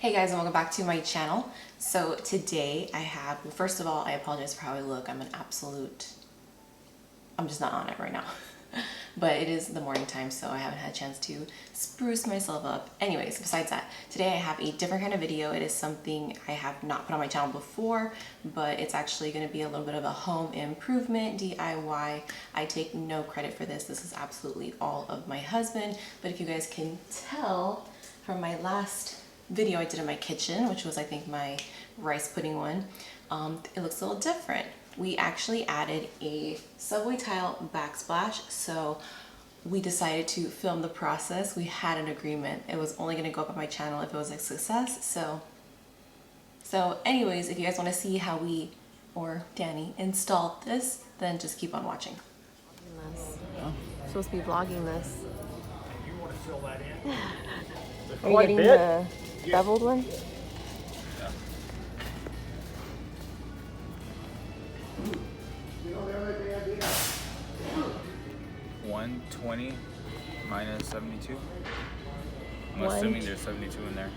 Hey guys, and welcome back to my channel. So today I have, well, first of all, I apologize for how I look. I'm just not on it right now. But it is the morning time, so I haven't had a chance to spruce myself up. Anyways, besides that, today I have a different kind of video. It is something I have not put on my channel before, but it's actually going to be a little bit of a home improvement DIY. I take no credit for this. This is absolutely all of my husband. But if you guys can tell from my last video I did in my kitchen, which was I think my rice pudding one, it looks a little different. We actually added a subway tile backsplash, so we decided to film the process. We had an agreement. It was only going to go up on my channel if it was a success. So anyways, if you guys want to see how we, or Danny, installed this, then just keep on watching. I'm supposed to be vlogging this. You want to fill that in? Are you getting the beveled one? Yeah. 120 minus 72. I'm assuming there's 72 in there.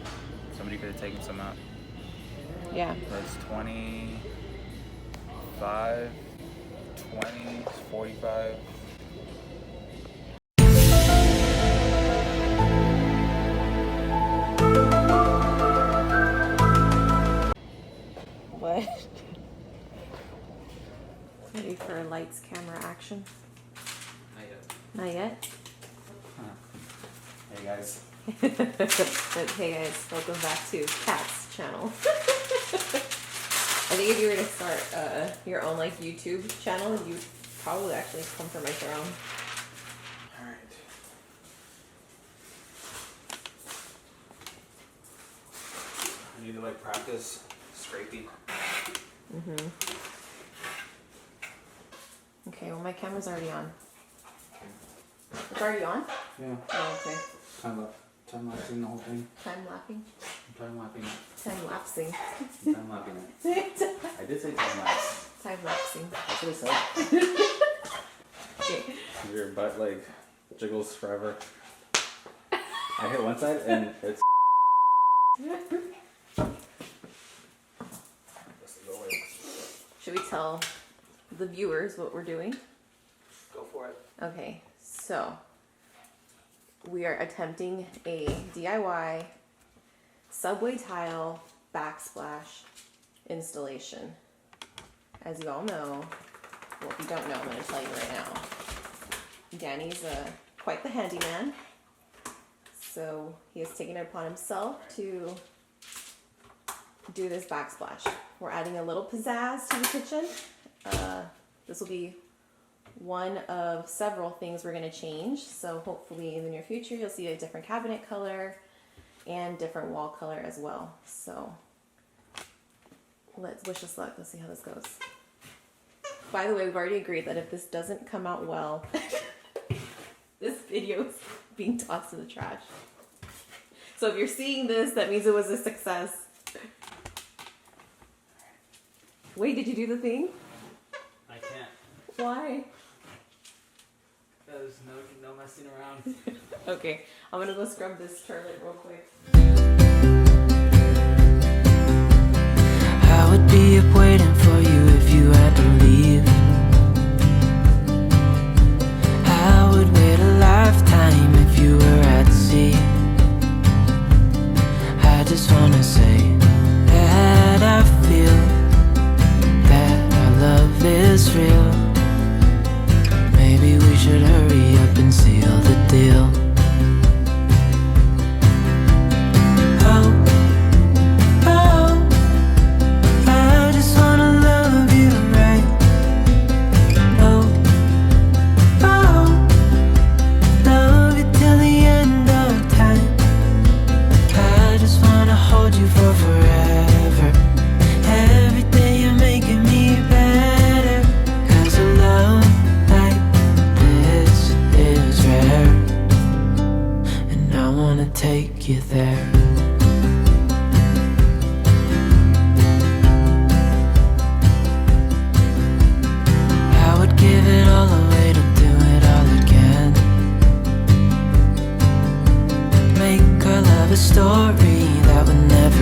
Somebody could have taken some out. Yeah. That's 25, 20, 45. What? Ready for lights, camera, action? Not yet? Huh. Hey guys. But hey guys, welcome back to Kat's channel. I think if you were to start your own like YouTube channel, you'd probably actually come from my throne. Alright. I need to like practice scraping. Mm-hmm. Okay, well my camera's already on. It's already on? Yeah. Oh, okay. Time lapsing the whole thing. Time lapping? Time lapping it. Time lapsing. Time lapping it. I did say time lapse. Time lapsing. That's what I said. Okay. Your butt like jiggles forever. I hit one side and it's Should we tell the viewers what we're doing? Go for it. Okay, so we are attempting a DIY subway tile backsplash installation. As you all know, well, if you don't know, I'm going to tell you right now. Danny's quite the handyman, so he has taken it upon himself to do this backsplash. We're adding a little pizzazz to the kitchen. This will be one of several things we're going to change. So hopefully in the near future you'll see a different cabinet color and different wall color as well. So let's wish us luck. Let's see how this goes. By the way, we've already agreed that if this doesn't come out well, this video is being tossed in the trash. So if you're seeing this, that means it was a success. Wait, did you do the thing? I can't. Why? There's no messing around. Okay, I'm gonna go scrub this toilet real quick. I would be up waiting for you if you had to leave. I would wait a lifetime if you were at sea. I just wanna say that I feel that our love is real. Maybe we should hurry up and seal the deal. Oh, oh, I just wanna love you right. Oh, oh, love you till the end of time. I just wanna hold you for forever. Every day you're making me better. 'Cause a love like this is rare, and I wanna take you there. I would give it all away to do it all again. Make our love a story that would never